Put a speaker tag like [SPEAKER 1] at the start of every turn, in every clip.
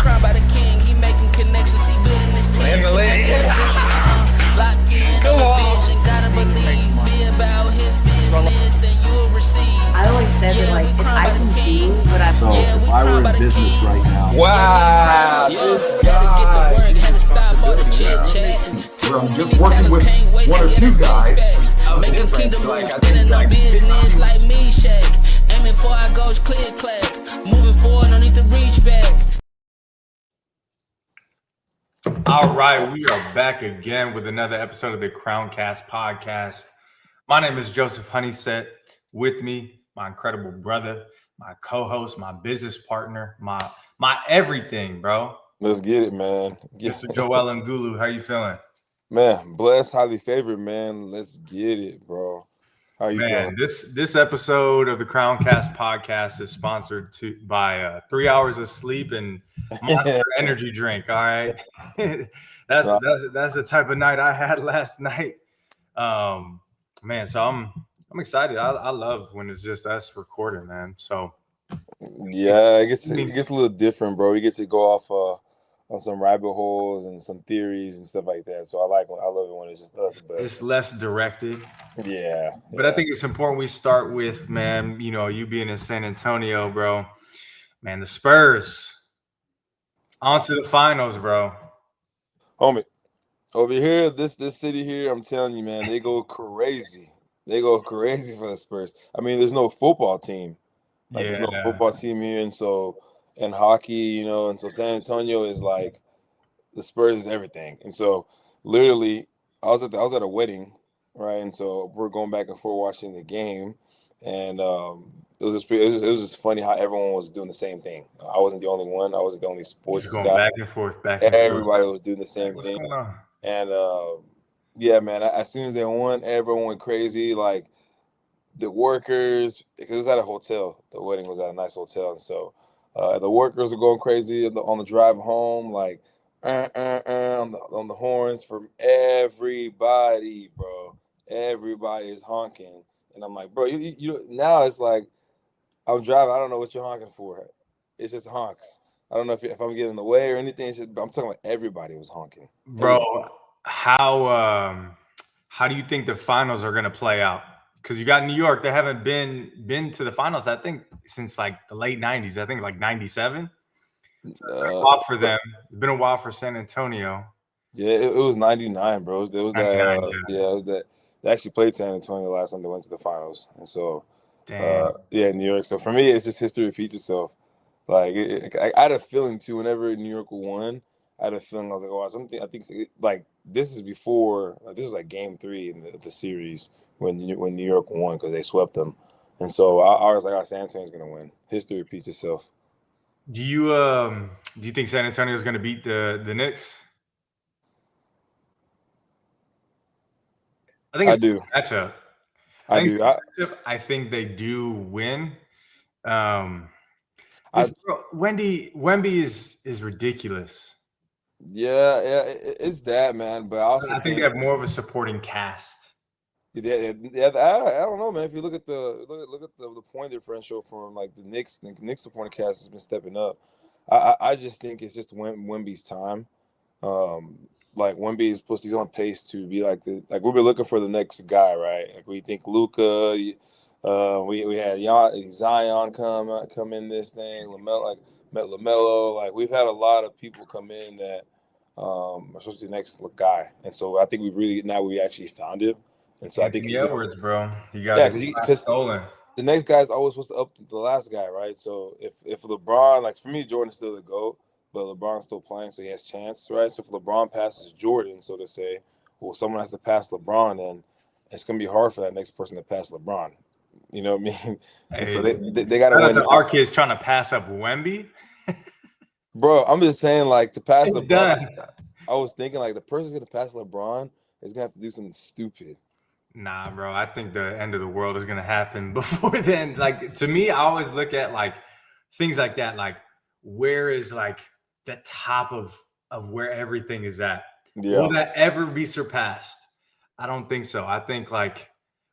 [SPEAKER 1] crowned by the king. He making connections. He building his team. Lock in on the vision. Gotta believe. Be about his business and you'll receive.
[SPEAKER 2] I always said that, like, if I can do what I
[SPEAKER 3] So if I were in business right now,
[SPEAKER 4] wow, this guy.
[SPEAKER 1] Had to stop all the chit chat.
[SPEAKER 3] where I'm just working with one or two guys.
[SPEAKER 1] Making kingdom moves, spinning no business like me, Shea. Aiming for our goals, click, clack. Moving forward, no need to reach back.
[SPEAKER 4] All right, we are back again with another episode of the CROWNEDCAST podcast. My name is Joseph Honeyset. With me, my incredible brother, my co-host, my business partner, my everything, bro.
[SPEAKER 5] Let's get it, man.
[SPEAKER 4] Mr. Joel Ngulu, how you feeling?
[SPEAKER 5] Man, blessed, highly favored, man. Let's get it, bro. How you feeling?
[SPEAKER 4] This episode of the CROWNEDCAST podcast is sponsored by 3 hours of sleep and Monster energy drink. All right, that's the type of night I had last night. Man, so I'm excited. I love when it's just us recording, man. So
[SPEAKER 5] yeah, it gets a little different, bro. We get to go off on some rabbit holes and some theories and stuff like that. So I love it when it's just us. But
[SPEAKER 4] it's less directed.
[SPEAKER 5] Yeah.
[SPEAKER 4] But I think it's important we start with, man, you know, you being in San Antonio, bro. Man, the Spurs. On to the finals, bro.
[SPEAKER 5] Homie, over here, this city here, I'm telling you, man, they go crazy. They go crazy for the Spurs. I mean, there's no football team. There's no football team here, and hockey, you know, and so San Antonio is like the Spurs is everything. And so literally I was at a wedding, right? And so we're going back and forth watching the game, and it was just funny how everyone was doing the same thing. I wasn't the only one. I wasn't the only sports
[SPEAKER 4] just going
[SPEAKER 5] guy.
[SPEAKER 4] back and forth.
[SPEAKER 5] Everybody was doing the same
[SPEAKER 4] What's
[SPEAKER 5] thing.
[SPEAKER 4] going on?
[SPEAKER 5] And yeah, man, as soon as they won, everyone went crazy. Like the workers, because it was at a hotel. The wedding was at a nice hotel, and so the workers were going crazy on the drive home, like on the horns from everybody, bro. Everybody is honking, and I'm like, bro, you now it's like I'm driving. I don't know what you're honking for. It's just honks. I don't know if I'm getting in the way or anything. It's just, I'm talking about everybody was honking.
[SPEAKER 4] Bro, how do you think the finals are going to play out? Because you got New York. They haven't been to the finals, I think, since like the late 90s. I think like 97. It's been a while for them. It's been a while for San Antonio.
[SPEAKER 5] Yeah, it was 99, bro. It was that.
[SPEAKER 4] Yeah,
[SPEAKER 5] it was that. They actually played San Antonio last time they went to the finals, and so yeah, New York. So for me, it's just history repeats itself. Like I had a feeling too. Whenever New York won, I had a feeling. I was like, oh, I think like this is before. This was like Game 3 in the series when New York won because they swept them, and so I was like, oh, San Antonio's gonna win. History repeats itself.
[SPEAKER 4] Do you think San Antonio is going to beat the Knicks? I think
[SPEAKER 5] I do.
[SPEAKER 4] Matchup. I think they do win. Wemby is ridiculous.
[SPEAKER 5] Yeah, it's that, man. But I
[SPEAKER 4] think they have more of a supporting cast.
[SPEAKER 5] Yeah, I don't know, man. If you look at the point differential from like the Knicks supporting cast has been stepping up. I just think it's just Wemby's time. Like Wemby is he's on pace to be like we've been looking for the next guy, right? Like we think Luka. We had Zion come in this thing. LaMelo. Like we've had a lot of people come in that are supposed to be the next guy, and so I think we actually found him. And so I think
[SPEAKER 4] Edwards, bro. You got because stolen.
[SPEAKER 5] The next guy is always supposed to up the last guy, right? So if LeBron, like for me, Jordan's still the GOAT, but LeBron's still playing, so he has chance, right? So if LeBron passes Jordan, so to say, well, someone has to pass LeBron, then it's gonna be hard for that next person to pass LeBron. You know what I mean? And so they got to win.
[SPEAKER 4] Our kids trying to pass up Wemby,
[SPEAKER 5] bro. I'm just saying, like to pass
[SPEAKER 4] it's
[SPEAKER 5] LeBron.
[SPEAKER 4] Done.
[SPEAKER 5] I was thinking like the person's gonna pass LeBron is gonna have to do something stupid.
[SPEAKER 4] Nah, bro. I think the end of the world is gonna happen before then. Like to me, I always look at like things like that. Like where is like the top of where everything is at? Yeah. Will that ever be surpassed? I don't think so. I think like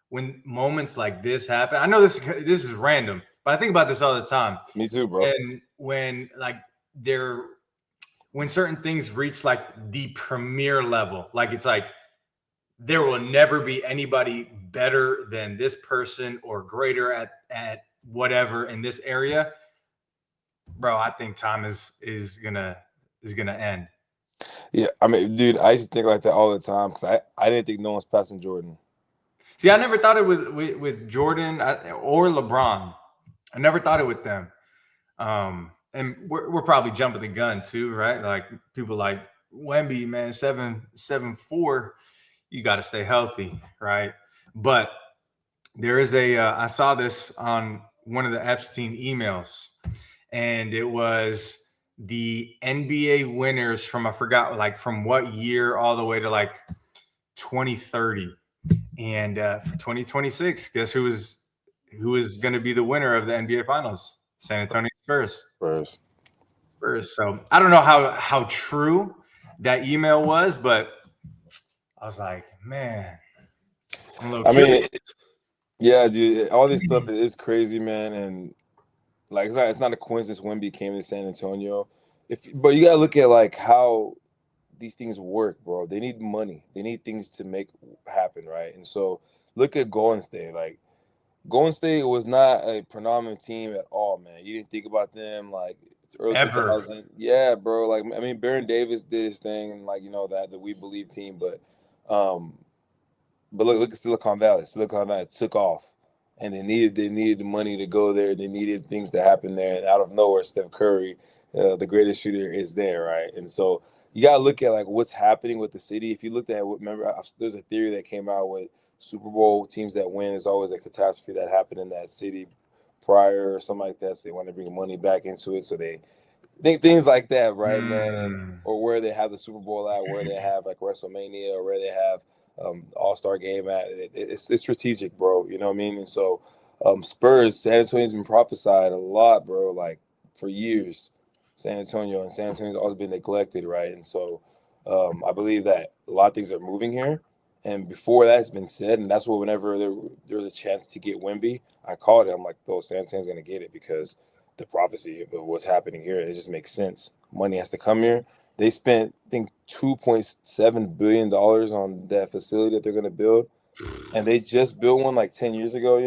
[SPEAKER 4] when moments like this happen, I know this is random, but I think about this all the time.
[SPEAKER 5] Me too, bro.
[SPEAKER 4] And when like they're when certain things reach like the premier level, like it's like there will never be anybody better than this person or greater at whatever in this area, bro, I think time is gonna end.
[SPEAKER 5] Yeah, I mean, dude, I used to think like that all the time because I didn't think no one's passing Jordan.
[SPEAKER 4] See, I never thought it with Jordan or LeBron. I never thought it with them. And we're probably jumping the gun too, right? Like people like Wemby, man, 7'4", you got to stay healthy, right? But there is I saw this on one of the Epstein emails, and it was the NBA winners from, I forgot, like from what year all the way to like 2030. And for 2026, guess who is going to be the winner of the NBA Finals? San Antonio Spurs. Spurs. So I don't know how true that email was, but I was like, man, I'm a little curious.
[SPEAKER 5] mean, yeah, dude, all this stuff is crazy, man, and like it's not a coincidence Wemby came to San Antonio. But you gotta look at like how these things work, bro. They need money. They need things to make happen, right? And so look at Golden State. Like Golden State was not a predominant team at all, man. You didn't think about them like it's early 2000. Yeah, bro. Like I mean, Baron Davis did his thing, and like that We Believe team, but look at Silicon Valley. Silicon Valley took off, and they needed the money to go there. They needed things to happen there, and out of nowhere, Steph Curry, the greatest shooter, is there, right? And so you gotta look at like what's happening with the city. If you looked at there's a theory that came out with Super Bowl teams that win. There's always a catastrophe that happened in that city prior or something like that. So they want to bring money back into it. So they think things like that, right, man? Or where they have the Super Bowl at, where they have like WrestleMania, or where they have All-Star game at. It's strategic, bro. You know what I mean? And so Spurs, San Antonio's been prophesied a lot, bro, like for years. San Antonio's always been neglected, right? And so I believe that a lot of things are moving here. And before that's been said, and that's what whenever there was a chance to get Wemby, I called it. I'm like, oh, San Antonio's going to get it because the prophecy of what's happening here, it just makes sense. Money has to come here. They spent, I think, $2.7 billion on that facility that they're going to build. And they just built one like 10 years ago,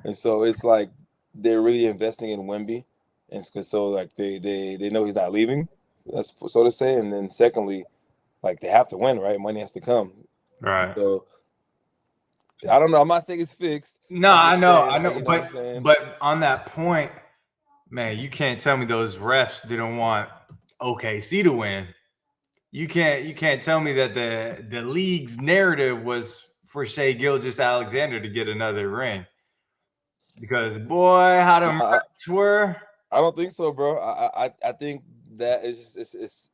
[SPEAKER 5] And so it's like they're really investing in Wemby. And so like they know he's not leaving, that's so to say. And then secondly, like they have to win, right? Money has to come.
[SPEAKER 4] Right.
[SPEAKER 5] So I don't know. I'm not saying it's fixed.
[SPEAKER 4] No, I know.
[SPEAKER 5] Like,
[SPEAKER 4] but on that point, man, you can't tell me those refs didn't want OKC to win. You can't tell me that the league's narrative was for Shea Gilgeous-Alexander to get another ring. Because boy, how the refs were.
[SPEAKER 5] I don't think so, bro. I think that it's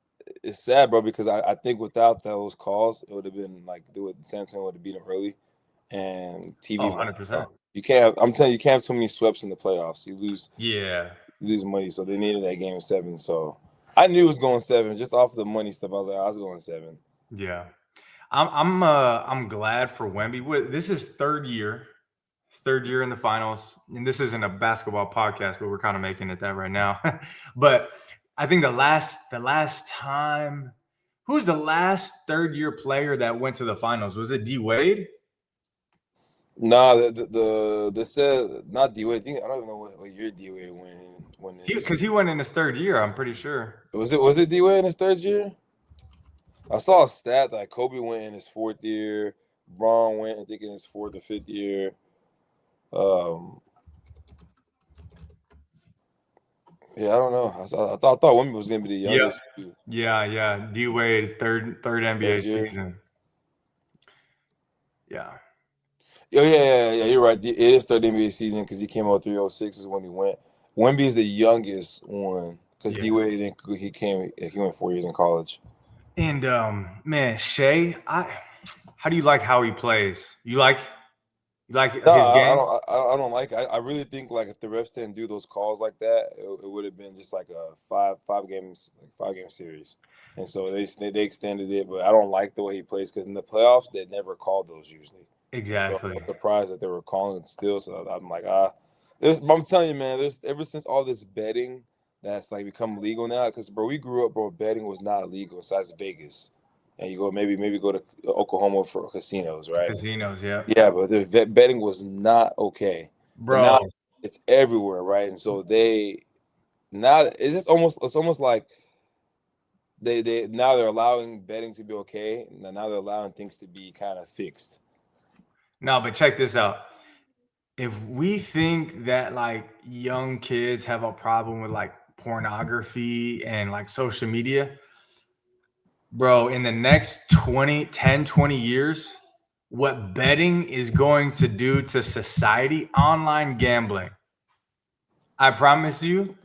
[SPEAKER 5] sad, bro, because I think without those calls, it would have been like San Antonio would have beat them early, and TV.
[SPEAKER 4] 100%.
[SPEAKER 5] You can't. I'm telling you, you can't have too many sweeps in the playoffs. You lose.
[SPEAKER 4] Yeah.
[SPEAKER 5] You lose money, so they needed that game 7. So I knew it was going 7 just off the money stuff. I was like, I was going 7.
[SPEAKER 4] Yeah, I'm glad for Wemby. This is third year in the finals, and this isn't a basketball podcast, but we're kind of making it that right now. But I think the last time, who's the last third-year player that went to the finals? Was it D Wade?
[SPEAKER 5] Nah, the said not D Wade. I don't even know what year D Wade went.
[SPEAKER 4] Because he went in his third year, I'm pretty sure.
[SPEAKER 5] Was it D Wade in his third year? I saw a stat that Kobe went in his 4th year. Braun went, I think, in his 4th or 5th year. Yeah, I don't know. I thought Wemby was going to be the youngest.
[SPEAKER 4] Yeah. D Wade, third NBA season. Yeah.
[SPEAKER 5] Yeah. You're right. It is third NBA season because he came out 306 is when he went. Wemby is the youngest one because D Wade he went 4 years in college.
[SPEAKER 4] And man, Shea, how do you like how he plays? You like his game?
[SPEAKER 5] I don't like it. I really think like if the refs didn't do those calls like that, it would have been just like a five game series. And so they extended it, but I don't like the way he plays because in the playoffs they never called those usually.
[SPEAKER 4] Exactly.
[SPEAKER 5] So I'm surprised that they were calling it still. So I'm like, I'm telling you, man, there's ever since all this betting, that's like become legal now. Because bro, we grew up, bro, betting was not legal besides Vegas, and you go maybe go to Oklahoma for casinos, right?
[SPEAKER 4] Casinos, yeah.
[SPEAKER 5] Yeah, but the betting was not okay. And now
[SPEAKER 4] Bro.
[SPEAKER 5] it's everywhere, right? And so it's almost like they now they're allowing betting to be okay, and now they're allowing things to be kind of fixed.
[SPEAKER 4] No, but check this out. If we think that like young kids have a problem with like pornography and like social media, bro, in the next 20 years, what betting is going to do to society, online gambling, I promise you,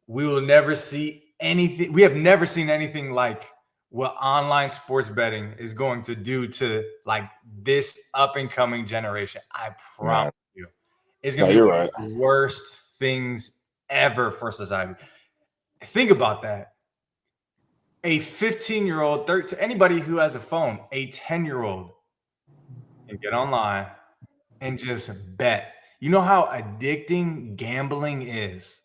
[SPEAKER 4] we will never see anything. We have never seen anything like what online sports betting is going to do to like this up and coming generation. I promise you, it's going to be one of the worst things ever for society. Think about that. A 15-year-old, anybody who has a phone, a 10-year-old can get online and just bet. You know how addicting gambling is?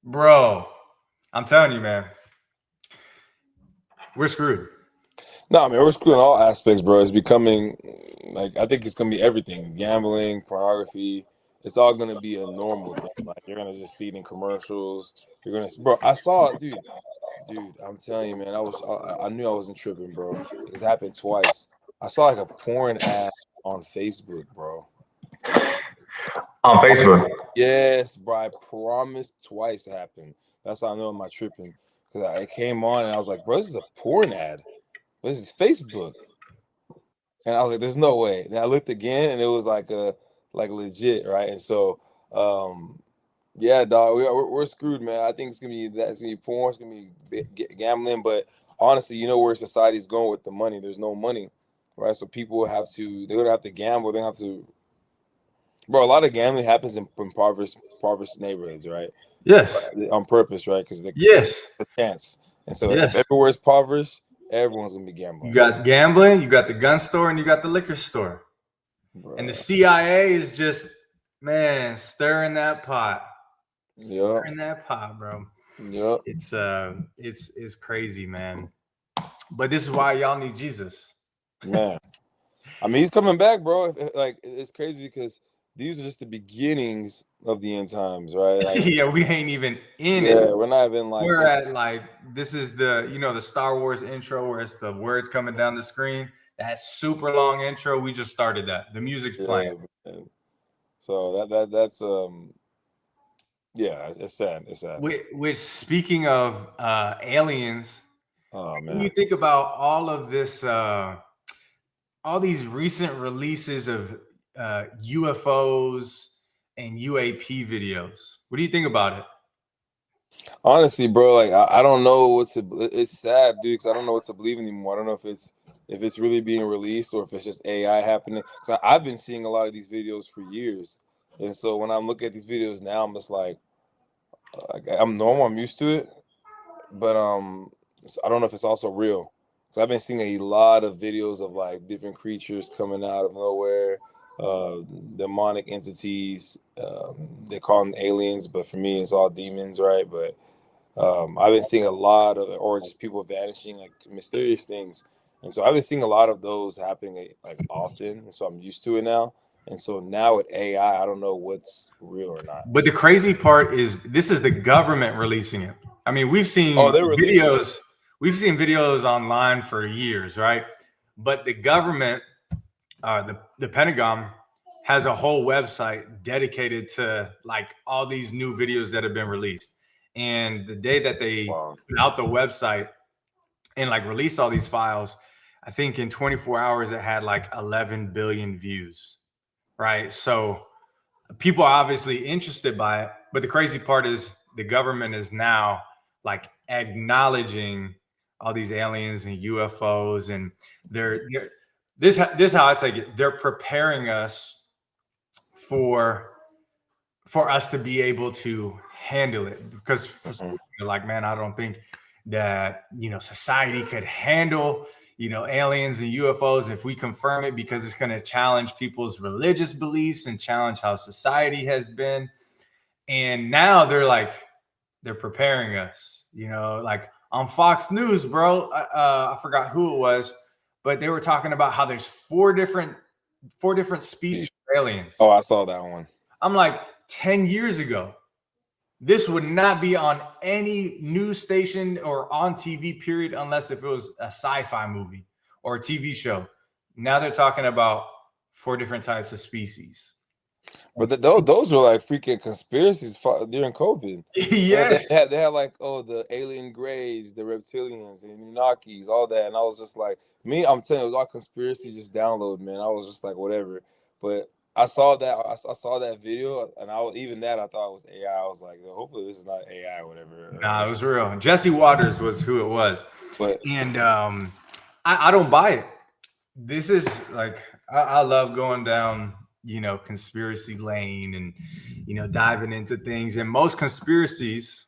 [SPEAKER 4] Bro, I'm telling you, man, we're screwed.
[SPEAKER 5] No, I mean, we're screwed in all aspects, bro. It's becoming like, I think it's gonna be everything: gambling, pornography. It's all gonna be a normal thing. Like, you're gonna just see it in commercials. You're gonna, bro. I saw it, dude. I'm telling you, man. I knew I wasn't tripping, bro. It's happened twice. I saw like a porn ad on Facebook, bro.
[SPEAKER 6] On Facebook?
[SPEAKER 5] Yes, bro. I promise twice it happened. That's how I know I'm not tripping. Because I came on and I was like, bro, this is a porn ad. This is Facebook. And I was like, there's no way. And I looked again and it was like legit, right? And so yeah, dog, we're screwed, man. I think it's gonna be porn, it's gonna be gambling, but honestly, you know where society's going with the money. There's no money, right? So people they're gonna have to gamble, they have to. Bro, a lot of gambling happens in impoverished neighborhoods, right?
[SPEAKER 4] Yes.
[SPEAKER 5] On purpose, right? Because
[SPEAKER 4] yes,
[SPEAKER 5] the chance. And so if everywhere is impoverished, everyone's gonna be gambling.
[SPEAKER 4] You got gambling, you got the gun store, and you got the liquor store. Bro. And the CIA is just, man, stirring that pot. Stirring that pot, bro.
[SPEAKER 5] Yep.
[SPEAKER 4] It's crazy, man. But this is why y'all need Jesus.
[SPEAKER 5] Man. I mean, he's coming back, bro. Like, it's crazy because these are just the beginnings of the end times, right? Like,
[SPEAKER 4] yeah, we ain't even in
[SPEAKER 5] it.
[SPEAKER 4] Yeah,
[SPEAKER 5] we're not even like.
[SPEAKER 4] We're at like, this is the Star Wars intro where it's the words coming down the screen. That super long intro, we just started that. The music's playing.
[SPEAKER 5] Man. So that's yeah, it's sad. It's sad.
[SPEAKER 4] Which speaking of aliens,
[SPEAKER 5] oh man,
[SPEAKER 4] when you think about all of this, all these recent releases of UFOs and UAP videos, what do you think about it?
[SPEAKER 5] Honestly, bro, like I don't know what to. It's sad, dude, because I don't know what to believe anymore. I don't know if it's really being released or if it's just AI happening. So I've been seeing a lot of these videos for years, and so when I'm looking at these videos now, I'm just like I'm normal. I'm used to it, but I don't know if it's also real. So I've been seeing a lot of videos of like different creatures coming out of nowhere, demonic entities. They call them aliens, but for me, it's all demons, right? But I've been seeing a lot of, or just people vanishing, like mysterious things. And so I've been seeing a lot of those happening like often. And so I'm used to it now. And so now with AI, I don't know what's real or not.
[SPEAKER 4] But the crazy part is this is the government releasing it. I mean, we've seen videos. We've seen videos online for years, right? But the government, the Pentagon, has a whole website dedicated to like all these new videos that have been released. And the day that they put out the website and like released all these files, I think in 24 hours it had like 11 billion views, right? So people are obviously interested by it. But the crazy part is the government is now like acknowledging all these aliens and UFOs, and this how I take it. They're preparing us for us to be able to handle it, because you're like, man, I don't think that society could handle aliens and UFOs if we confirm it, because it's going to challenge people's religious beliefs and challenge how society has been. And now they're like, they're preparing us, like on Fox News, bro. I forgot who it was, but they were talking about how there's four different species of aliens.
[SPEAKER 5] Oh, I saw that one.
[SPEAKER 4] I'm like, 10 years ago, this would not be on any news station or on TV, period, unless if it was a sci-fi movie or a TV show. Now they're talking about 4 different types of species.
[SPEAKER 5] But those were like freaking conspiracies during COVID.
[SPEAKER 4] Yes.
[SPEAKER 5] They had like, the alien grays, the reptilians, the Anunnakis, all that. And I was just like, I'm telling you, it was all conspiracy, just download, man. I was just like, whatever. But I saw that video, and I thought it was AI. I was like, hopefully this is not AI or whatever.
[SPEAKER 4] Nah, it was real. Jesse Waters was who it was. And I don't buy it. This is like, I love going down, conspiracy lane and, diving into things. And most conspiracies,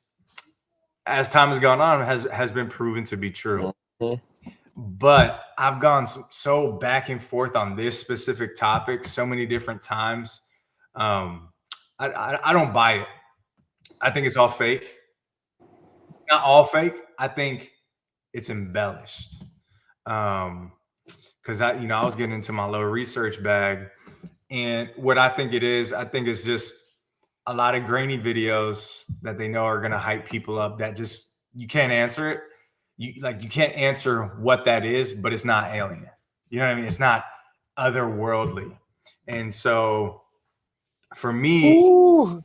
[SPEAKER 4] as time has gone on, has been proven to be true.
[SPEAKER 5] Mm-hmm.
[SPEAKER 4] But I've gone so back and forth on this specific topic so many different times. I don't buy it. I think it's all fake. It's not all fake. I think it's embellished. Because I was getting into my little research bag, and what I think it's just a lot of grainy videos that they know are going to hype people up that just, you can't answer it. You can't answer what that is, but it's not alien. You know what I mean? It's not otherworldly. And so for me,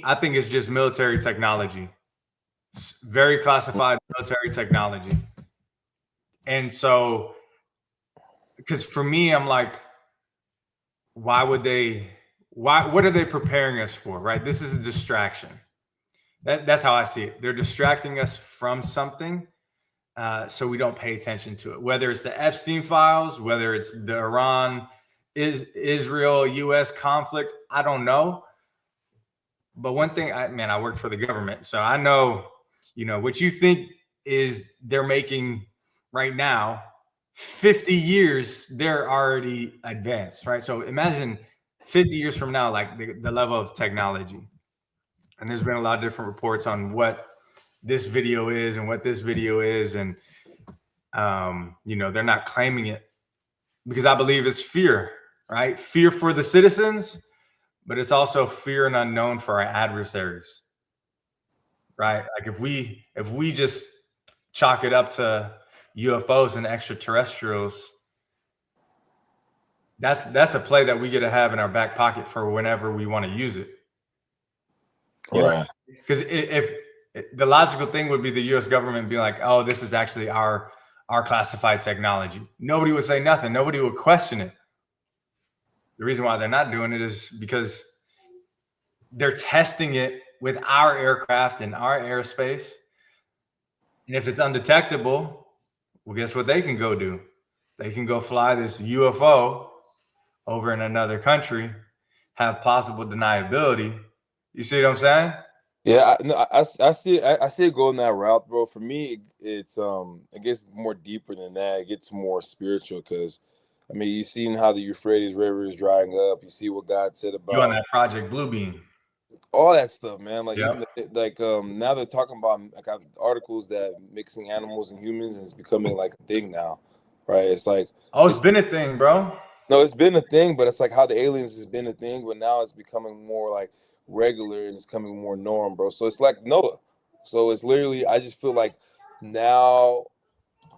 [SPEAKER 4] I think it's just military technology. It's very classified military technology. And so, because for me, I'm like, what are they preparing us for, right? This is a distraction. That's how I see it. They're distracting us from something so we don't pay attention to it. Whether it's the Epstein files, whether it's the Israel US conflict, I don't know. But one thing, I worked for the government, so I know, what you think is they're making right now, 50 years, they're already advanced, right? So imagine 50 years from now, like the level of technology. And there's been a lot of different reports on what this video is and what this video is. And, they're not claiming it because I believe it's fear, right? Fear for the citizens, but it's also fear and unknown for our adversaries, right? Like if we just chalk it up to UFOs and extraterrestrials, that's a play that we get to have in our back pocket for whenever we want to use it.
[SPEAKER 5] Right.
[SPEAKER 4] Because if the logical thing would be the U.S. government be like, oh, this is actually our classified technology. Nobody would say nothing. Nobody would question it. The reason why they're not doing it is because they're testing it with our aircraft and our airspace. And if it's undetectable, well, guess what they can go do? They can go fly this UFO over in another country, have possible deniability. You see what I'm saying?
[SPEAKER 5] Yeah, I see it going that route, bro. For me, it's it gets more deeper than that. It gets more spiritual because, you've seen how the Euphrates River is drying up. You see what God said about
[SPEAKER 4] you on that Project Bluebeam,
[SPEAKER 5] all that stuff, man. Like,
[SPEAKER 4] yep.
[SPEAKER 5] Now they're talking about articles that mixing animals and humans is becoming like a thing now, right? It's like,
[SPEAKER 4] it's been a thing, bro.
[SPEAKER 5] No, it's been a thing, but it's like how the aliens has been a thing, but now it's becoming more like regular and it's becoming more norm, bro. So it's like Noah. So it's literally, I just feel like now,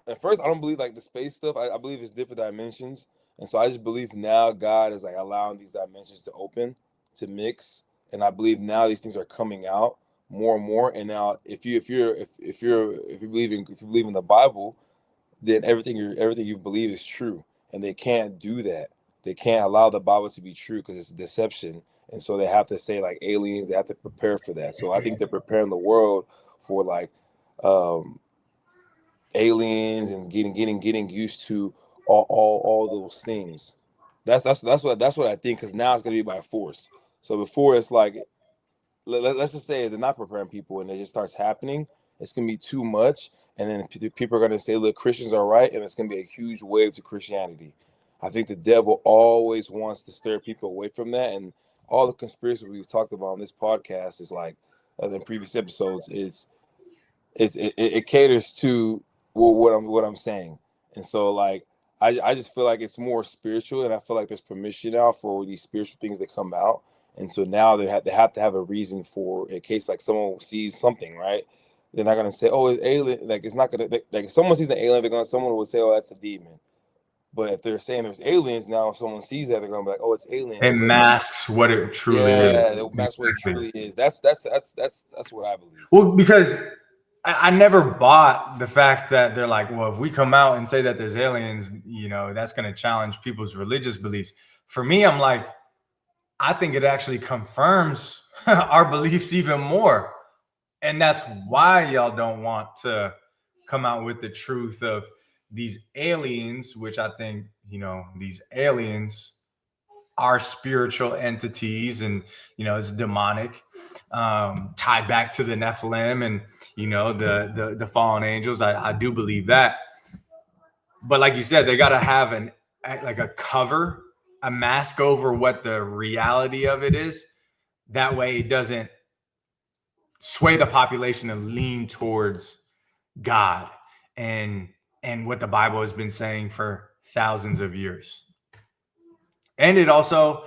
[SPEAKER 5] at first I don't believe like the space stuff. I believe it's different dimensions. And so I just believe now God is like allowing these dimensions to open, to mix. And I believe now these things are coming out more and more. And now if you believe in the Bible, then everything you believe is true. And they can't do that. They can't allow the Bible to be true because it's a deception. And so they have to say like aliens, they have to prepare for that. So I think they're preparing the world for like aliens and getting used to all those things. That's what I think, because now it's gonna be by force. So before it's like, let's just say they're not preparing people and it just starts happening, it's gonna be too much, and then people are gonna say, look, Christians are right, and it's gonna be a huge wave to Christianity. I think the devil always wants to steer people away from that, and all the conspiracies we've talked about on this podcast is like in previous episodes, it caters to what I'm saying. And so like I just feel like it's more spiritual, and I feel like there's permission now for these spiritual things to come out. And so now they have to have a reason for, in case like someone sees something, right? They're not gonna say, "Oh, it's alien." Like it's not gonna, like if someone sees an alien, someone would say, "Oh, that's a demon." But if they're saying there's aliens now, if someone sees that, they're gonna be like, "Oh, it's aliens."
[SPEAKER 4] It masks what it truly
[SPEAKER 5] Yeah,
[SPEAKER 4] is.
[SPEAKER 5] that's what it
[SPEAKER 4] Exactly.
[SPEAKER 5] truly is. That's what I believe.
[SPEAKER 4] Well, because I never bought the fact that they're like, well, if we come out and say that there's aliens, that's going to challenge people's religious beliefs. For me, I'm like, I think it actually confirms our beliefs even more. And that's why y'all don't want to come out with the truth of these aliens, which I think, these aliens are spiritual entities, and it's demonic, tied back to the Nephilim and the fallen angels. I do believe that, but like you said, they got to have a cover, a mask over what the reality of it is. That way it doesn't sway the population and lean towards God and what the Bible has been saying for thousands of years. And it also,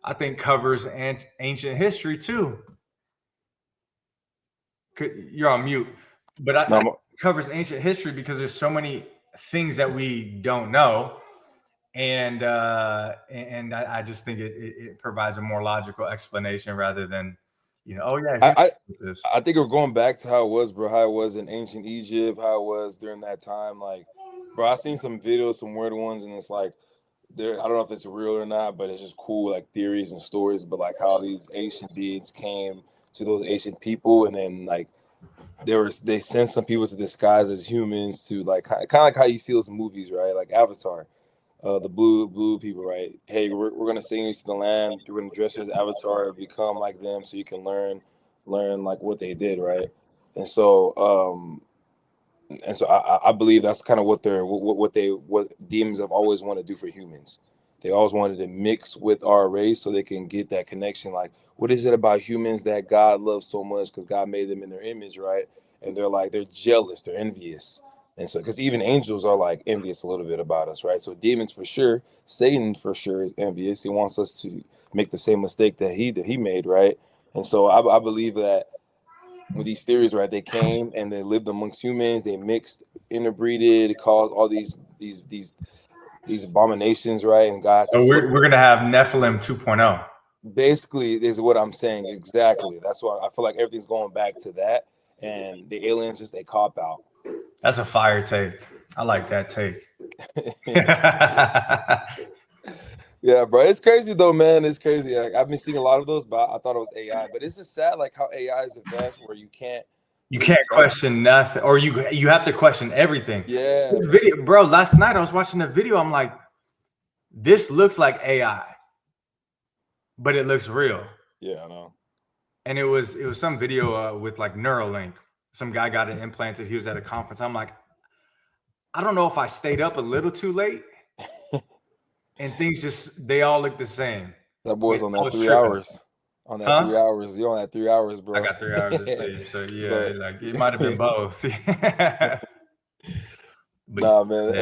[SPEAKER 4] I think, covers ancient history too. You're on mute, but it covers ancient history because there's so many things that we don't know, and I just think it provides a more logical explanation rather than,
[SPEAKER 5] I think we're going back to how it was, bro. How it was in ancient Egypt, how it was during that time. Like, bro, I've seen some videos, some weird ones, and it's like, I don't know if it's real or not, but it's just cool, like theories and stories, but like how these ancient beings came to those ancient people, and then like they sent some people to disguise as humans to like kind of like how you see those movies, right? Like Avatar, the blue people, right? Hey, we're gonna send you to the land. You're gonna dress as Avatar, become like them, so you can learn like what they did, right? And so I believe that's kind of what demons have always wanted to do for humans. They always wanted to mix with our race so they can get that connection. Like, what is it about humans that God loves so much? Because God made them in their image, right? And they're jealous, they're envious. And so, because even angels are like envious a little bit about us, right? So demons for sure, Satan for sure is envious. He wants us to make the same mistake that he made, right? And so I believe that with these theories, right? They came and they lived amongst humans. They mixed, interbreeded, caused all these abominations, right? And God.
[SPEAKER 4] So we're gonna have Nephilim 2.0.
[SPEAKER 5] Basically, is what I'm saying. Exactly. That's why I feel like everything's going back to that, and the aliens just they cop out.
[SPEAKER 4] That's a fire take. I like that take.
[SPEAKER 5] Yeah, bro, it's crazy though, man. It's crazy. Like, I've been seeing a lot of those, but I thought it was AI. But it's just sad, like how AI is advanced, where you can't
[SPEAKER 4] question nothing, or you have to question everything.
[SPEAKER 5] Yeah,
[SPEAKER 4] this video, bro. Last night I was watching a video. I'm like, this looks like AI, but it looks real.
[SPEAKER 5] Yeah, I know.
[SPEAKER 4] And it was some video with like Neuralink. Some guy got it implanted. He was at a conference. I'm like, I don't know if I stayed up a little too late. And things they all look the same.
[SPEAKER 5] That boy's on that 3 hours. On that 3 hours. You're on that 3 hours, bro.
[SPEAKER 4] I got 3 hours of sleep. So yeah, like it might have been both.
[SPEAKER 5] Nah, man,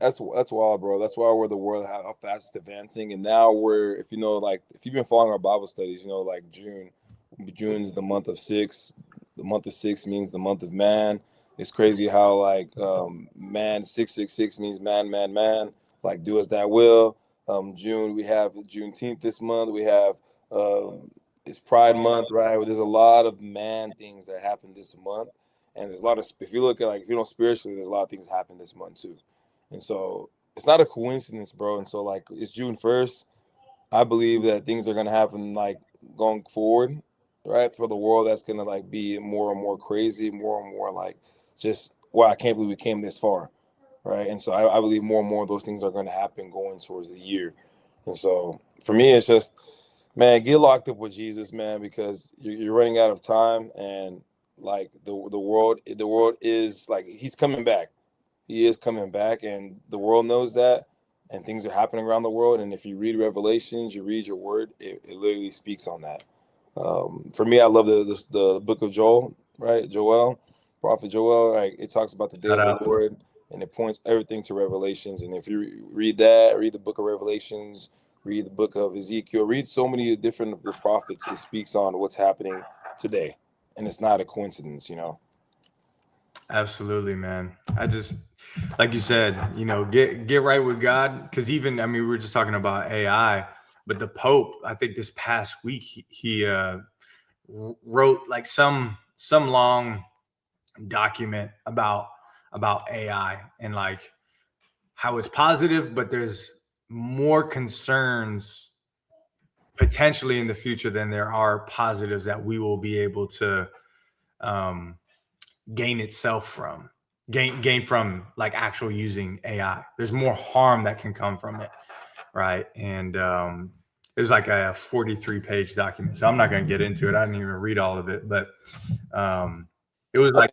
[SPEAKER 5] that's wild, bro. That's why we're the world how fast it's advancing. And now if you've been following our Bible studies, like June's the month of 6. The month of 6 means the month of man. It's crazy how like man 666 means man. Like do as thy will. June, we have Juneteenth this month. We have it's Pride Month, right? There's a lot of man things that happen this month, and there's a lot of, if you look at if you know spiritually, there's a lot of things happen this month too, and so it's not a coincidence, bro. And so like it's June 1st. I believe that things are gonna happen like going forward, right? For the world, that's gonna like be more and more crazy, more and more like just wow, I can't believe we came this far. Right. And so I believe more and more of those things are going to happen going towards the year. And so for me, it's just, man, get locked up with Jesus, man, because you're running out of time. And like the world is like, he's coming back. He is coming back, and the world knows that. And things are happening around the world. And if you read Revelations, you read your word, it literally speaks on that. For me, I love the book of Joel, right? Prophet Joel. Like it talks about the day of the Lord, and it points everything to Revelations. And if you read the book of Revelations, read the book of Ezekiel, read so many different the prophets, it speaks on what's happening today, and it's not a coincidence,
[SPEAKER 4] Absolutely, man. I just, like you said, get right with God. Because even, I mean, we were just talking about AI, but the Pope, I think this past week, he wrote like some long document about AI and like how it's positive, but there's more concerns potentially in the future than there are positives that we will be able to gain from like actual using AI. There's more harm that can come from it, right? And there's like a 43-page document, so I'm not going to get into it. I didn't even read all of it, but it was like,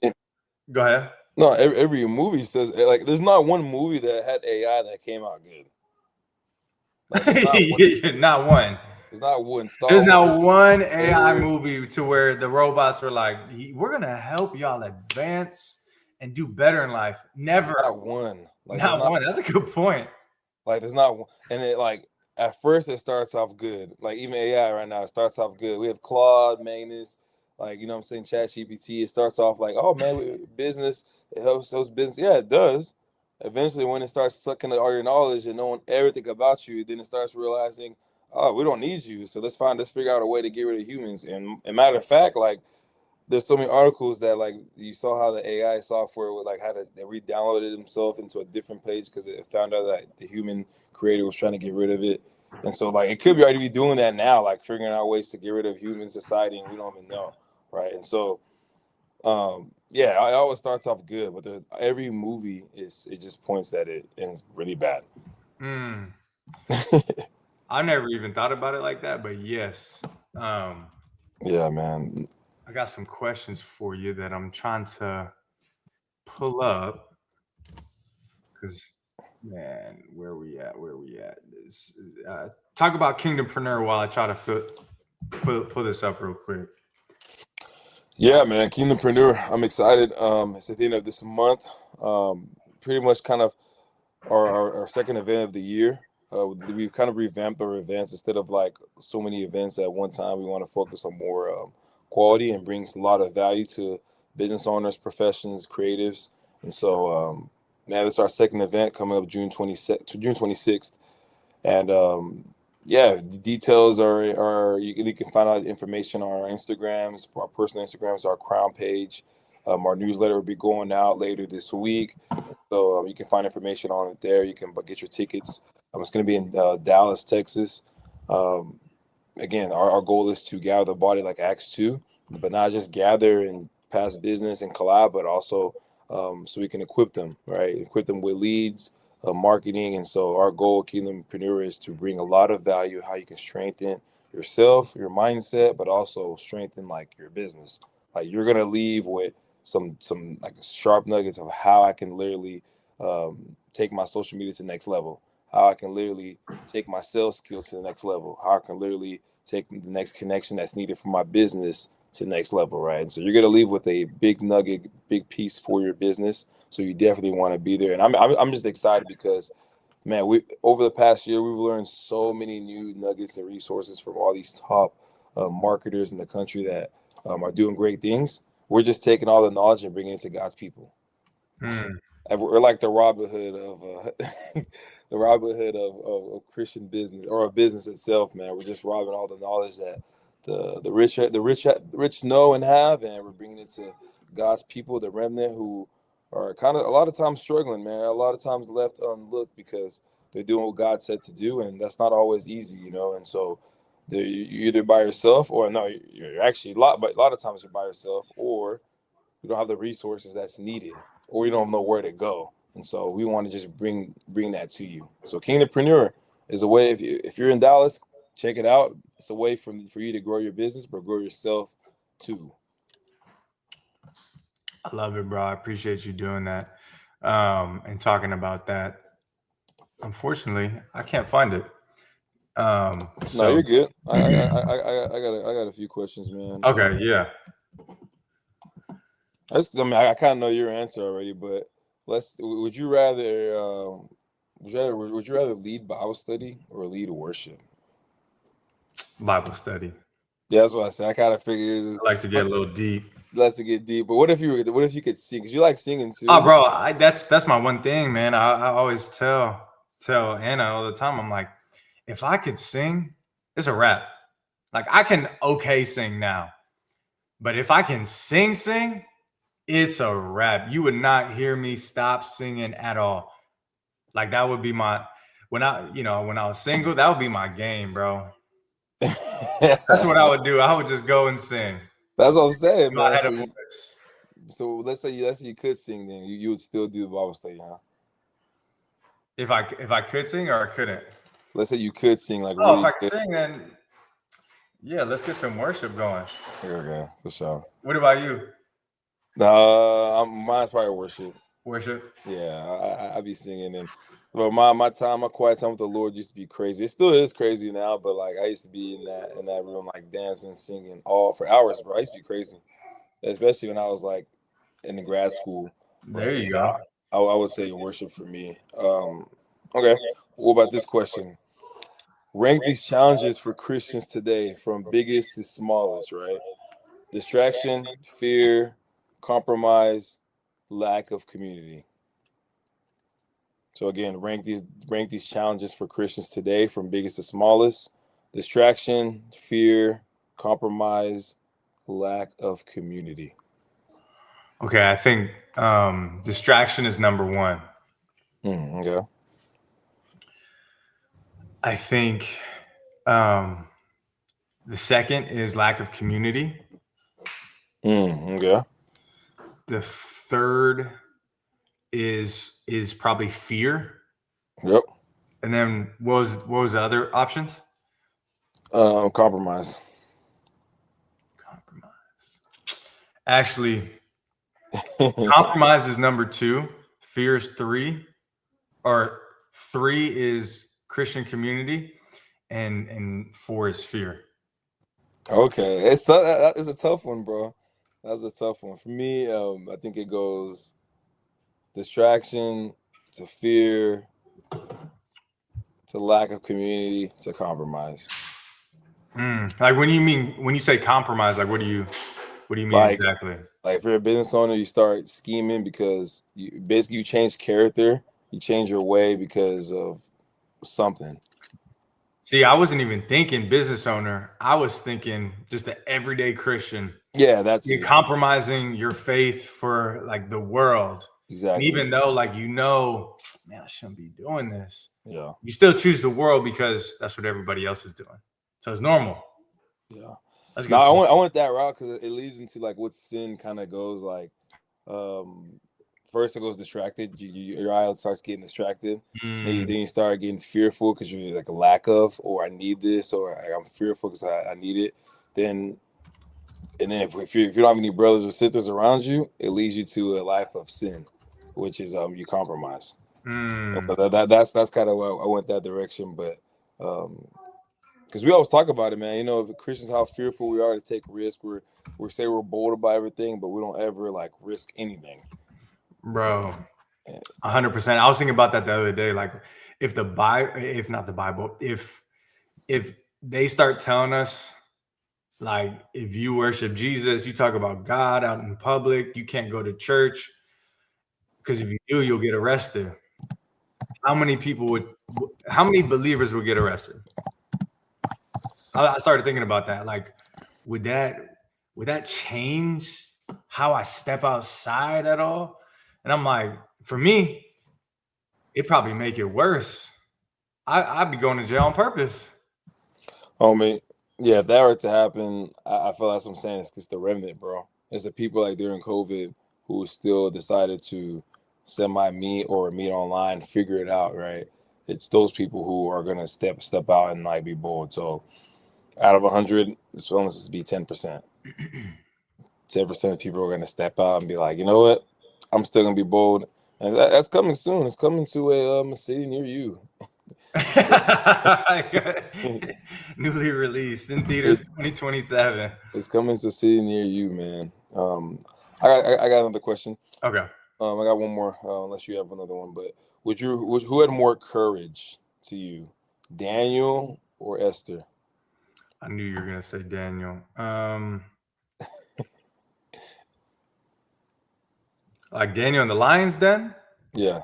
[SPEAKER 4] go ahead.
[SPEAKER 5] No, every movie says like there's not one movie that had AI that came out good.
[SPEAKER 4] Like, not one.
[SPEAKER 5] There's not one.
[SPEAKER 4] There's not one AI movie to where the robots were like, we're gonna help y'all advance and do better in life. Never.
[SPEAKER 5] Not one. Like,
[SPEAKER 4] not one. That's a good point.
[SPEAKER 5] Like there's not one. And it like at first it starts off good. Like even AI right now, it starts off good. We have Claude, Magnus, like what I'm saying, ChatGPT. It starts off like, oh man, business, it helps business. Yeah, it does. Eventually, when it starts sucking all your knowledge and knowing everything about you, then it starts realizing, oh, we don't need you. So let's figure out a way to get rid of humans. And matter of fact, like there's so many articles that like you saw how the AI software would like they re-downloaded themselves into a different page because it found out that the human creator was trying to get rid of it. And so like it could be already be doing that now, like figuring out ways to get rid of human society, and we don't even know, right? And so yeah, it always starts off good, but every movie it just points at it and it's really bad.
[SPEAKER 4] I never even thought about it like that, but yes.
[SPEAKER 5] Yeah, man.
[SPEAKER 4] I got some questions for you that I'm trying to pull up because, man, where we at? Talk about Kingdompreneur while I try to pull this up real quick.
[SPEAKER 5] Yeah, man, Kingdompreneur. I'm excited. It's at the end of this month. Pretty much kind of our second event of the year. We've kind of revamped our events. Instead of like so many events at one time, we want to focus on more quality and brings a lot of value to business owners, professions, creatives. And so, man, this is our second event coming up June 26th. And yeah, the details are you can find out information on our Instagrams, our personal Instagrams, our Crown page. Our newsletter will be going out later this week. So you can find information on it there. You can get your tickets. It's going to be in Dallas, Texas. Again, our goal is to gather the body like Acts 2, but not just gather and pass business and collab, but also so we can equip them, right? Equip them with leads, marketing. And so our goal at Kingdompreneur is to bring a lot of value, how you can strengthen yourself, your mindset, but also strengthen like your business. Like you're going to leave with some like sharp nuggets of how I can literally take my social media to the next level, how I can literally take my sales skills to the next level, how I can literally take the next connection that's needed for my business to the next level, right? And so you're going to leave with a big nugget, big piece for your business. So you definitely want to be there. And I'm just excited because, man, over the past year, we've learned so many new nuggets and resources from all these top marketers in the country that are doing great things. We're just taking all the knowledge and bringing it to God's people. We're like the Robin Hood of Christian business, or of business itself, man. We're just robbing all the knowledge that the rich know and have, and we're bringing it to God's people, the remnant, who are kind of a lot of times struggling, man. A lot of times left unlooked because they're doing what God said to do, and that's not always easy, And so you're either by yourself, or no, you're actually a lot of times you're by yourself, or you don't have the resources that's needed, or you don't know where to go. And so we want to just bring that to you. So Kingdompreneur is a way, if you're in Dallas, check it out. It's a way for you to grow your business, but grow yourself too.
[SPEAKER 4] I love it, bro. I appreciate you doing that and talking about that. Unfortunately, I can't find it.
[SPEAKER 5] No,
[SPEAKER 4] So
[SPEAKER 5] you're good. I got a few questions, man.
[SPEAKER 4] okay, yeah.
[SPEAKER 5] I kind of know your answer already, but would you rather would you rather lead Bible study or lead worship?
[SPEAKER 4] Bible study.
[SPEAKER 5] Yeah, that's what I said. I kind of figured.
[SPEAKER 4] I like to get a little deep.
[SPEAKER 5] Let's get deep. But what if you could sing? Because you like singing too.
[SPEAKER 4] Oh, bro, that's my one thing, man. I always tell Anna all the time. I'm like, if I could sing, it's a wrap. Like I can sing now, but if I can sing, it's a wrap. You would not hear me stop singing at all. Like that would be when I was single, that would be my game, bro. That's what I would do. I would just go and sing.
[SPEAKER 5] That's what I'm saying,
[SPEAKER 4] If I
[SPEAKER 5] man.
[SPEAKER 4] had a voice.
[SPEAKER 5] So let's say you could sing, then you would still do the Bible study, huh?
[SPEAKER 4] If I could sing or I couldn't.
[SPEAKER 5] Let's say you could sing, like
[SPEAKER 4] Oh,
[SPEAKER 5] really
[SPEAKER 4] if I could sing, then yeah, let's get some worship going.
[SPEAKER 5] Okay, for sure.
[SPEAKER 4] What about you?
[SPEAKER 5] Mine's probably worship.
[SPEAKER 4] Worship?
[SPEAKER 5] Yeah, I be singing, and but my quiet time with the Lord used to be crazy. It still is crazy now, but like I used to be in that room, like dancing, singing all for hours, bro. I used to be crazy, especially when I was like in the grad school.
[SPEAKER 4] There you go.
[SPEAKER 5] I would say worship for me. Okay. What about this question? Rank these challenges for Christians today from biggest to smallest, right? Distraction, fear, compromise, lack of community. So again, rank these challenges for Christians today from biggest to smallest. Distraction, fear, compromise, lack of community.
[SPEAKER 4] Okay, I think distraction is number one.
[SPEAKER 5] Okay.
[SPEAKER 4] I think the second is lack of community.
[SPEAKER 5] Okay.
[SPEAKER 4] The third is probably fear.
[SPEAKER 5] Yep.
[SPEAKER 4] And then what was the other options?
[SPEAKER 5] Compromise.
[SPEAKER 4] Actually, compromise is number 2. Fear is 3. Or 3 is Christian community, and 4 is fear.
[SPEAKER 5] Okay, it's a tough one, bro. That's a tough one for me. I think it goes distraction to fear to lack of community to compromise.
[SPEAKER 4] Like when you say compromise, like what do you mean exactly?
[SPEAKER 5] Like if you're a business owner, you start scheming because you change character, you change your way because of something.
[SPEAKER 4] See, I wasn't even thinking business owner. I was thinking just an everyday Christian.
[SPEAKER 5] Yeah, that's
[SPEAKER 4] you're compromising your faith for like the world.
[SPEAKER 5] Exactly.
[SPEAKER 4] And even though man, I shouldn't be doing this.
[SPEAKER 5] Yeah.
[SPEAKER 4] You still choose the world because that's what everybody else is doing. So it's normal.
[SPEAKER 5] Yeah.
[SPEAKER 4] That's
[SPEAKER 5] good. I went that route because it leads into like what sin kind of goes like. First it goes distracted. Your eye starts getting distracted. Then you start getting fearful because you're like a lack of, or I need this, or I'm fearful because I need it. And then if you don't have any brothers or sisters around you, it leads you to a life of sin, which is you compromise. That's kind of why I went that direction. But because we always talk about it, man. You know, if Christians, how fearful we are to take risks. We say we're bold about everything, but we don't ever like risk anything.
[SPEAKER 4] Bro, 100%. I was thinking about that the other day. Like, if they start telling us, like, if you worship Jesus, you talk about God out in public, you can't go to church because if you do, you'll get arrested. How many believers would get arrested? I started thinking about that. Like, would that change how I step outside at all? And I'm like, for me, it probably make it worse. I'd be going to jail on purpose.
[SPEAKER 5] Homie, yeah, if that were to happen, I feel that's what I'm saying. It's just the remnant, bro. It's the people like during COVID who still decided to semi-meet or meet online, figure it out, right? It's those people who are gonna step out and like be bold. So out of 100, it's only supposed to be 10%. 10% of people are gonna step out and be like, you know what? I'm still gonna be bold, and that's coming soon. It's coming to a city near you.
[SPEAKER 4] Newly released in theaters 2027.
[SPEAKER 5] It's coming to a city near you, man. I got another question.
[SPEAKER 4] Okay.
[SPEAKER 5] I got one more, unless you have another one. But who had more courage to you, Daniel or Esther?
[SPEAKER 4] I knew you were gonna say Daniel. Like Daniel in the Lion's Den?
[SPEAKER 5] Yeah.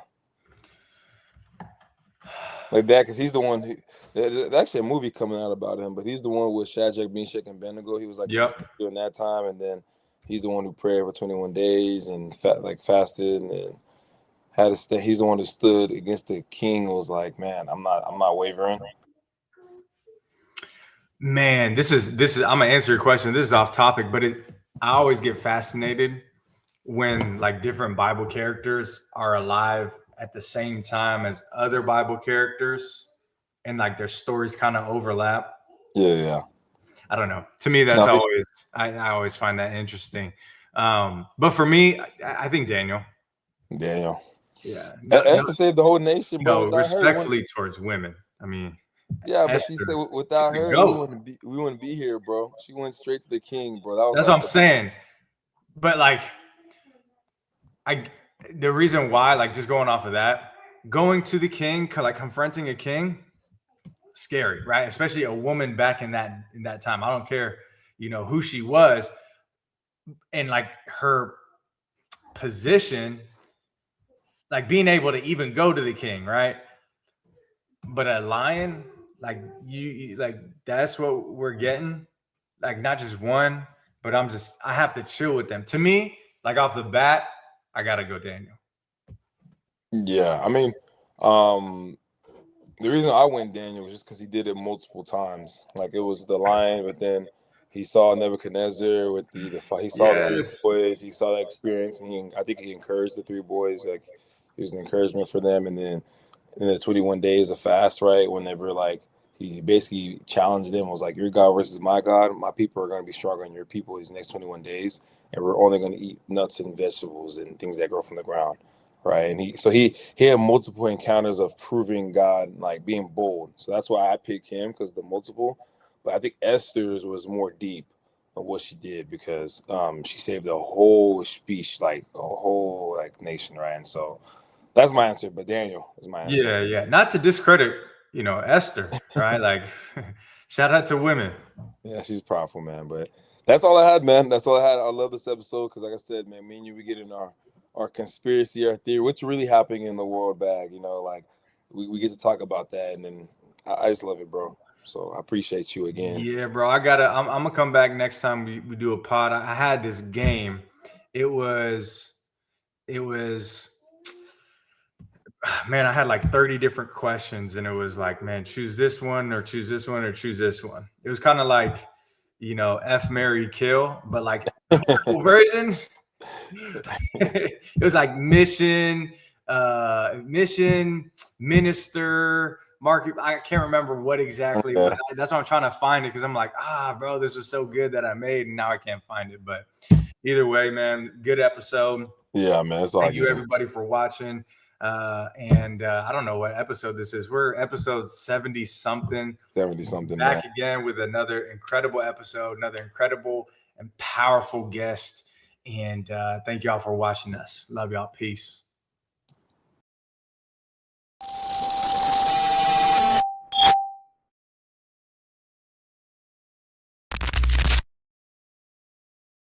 [SPEAKER 5] Like that, because he's the one. There's actually a movie coming out about him, but he's the one with Shadrach, Meshach, and Abednego. He was like during that time, and then he's the one who prayed for 21 days and fasted and had to stay. He's the one who stood against the king. And was like, man, I'm not wavering.
[SPEAKER 4] Man, this is. I'm gonna answer your question. This is off topic, but I always get fascinated when like different Bible characters are alive at the same time as other Bible characters, and like their stories kind of overlap.
[SPEAKER 5] Yeah.
[SPEAKER 4] I don't know. To me, that's always I always find that interesting. But for me, I think Daniel.
[SPEAKER 5] Yeah. Esther saved the whole nation.
[SPEAKER 4] No, respectfully towards women. I mean.
[SPEAKER 5] Yeah, but she said without her, we wouldn't be here, bro. She went straight to the king, bro.
[SPEAKER 4] That's what I'm saying. But like, the reason why, like, just going off of that, going to the king, like confronting a king, scary, right? Especially a woman back in that time. I don't care, who she was, and like her position, like being able to even go to the king, right? But a lion, like you like that's what we're getting. Like not just one, but I have to chill with them. To me, like off the bat, I gotta go Daniel.
[SPEAKER 5] Yeah, I mean, the reason I went Daniel was just because he did it multiple times. Like it was the lion, but then he saw Nebuchadnezzar with he saw the three boys. He saw that experience, and I think he encouraged the three boys. Like he was an encouragement for them, and then in the 21 days of fast, right? Whenever like he basically challenged them, was like, your God versus my God. My people are going to be stronger than your people these next 21 days, and we're only going to eat nuts and vegetables and things that grow from the ground, right? And he had multiple encounters of proving God, like being bold. So that's why I picked him, because the multiple. But I think Esther's was more deep of what she did, because she saved a whole speech, like a whole like nation, right? And so that's my answer, but Daniel is my answer.
[SPEAKER 4] Yeah. Not to discredit, Esther, right? Like, shout out to women.
[SPEAKER 5] Yeah, she's powerful, man. But that's all I had, man. That's all I had. I love this episode because, like I said, man, me and you, we get in our conspiracy, our theory, what's really happening in the world bag. Like we get to talk about that, and then I just love it, bro. So I appreciate you again.
[SPEAKER 4] Yeah, bro. I'm gonna come back next time we do a pod. I had this game. It was. Man, I had like 30 different questions, and it was like, man, choose this one or choose this one or choose this one. It was kind of like, F, marry, kill, but like version. It was like mission, minister, market. I can't remember what exactly it was. That's why I'm trying to find it, because I'm like, bro, this was so good that I made, and now I can't find it. But either way, man, good episode.
[SPEAKER 5] Yeah, man.
[SPEAKER 4] Thank you, everybody, for watching. And I don't know what episode this is. We're episode 70 something. Back again with another incredible episode, another incredible and powerful guest. And thank y'all for watching us. Love y'all. Peace.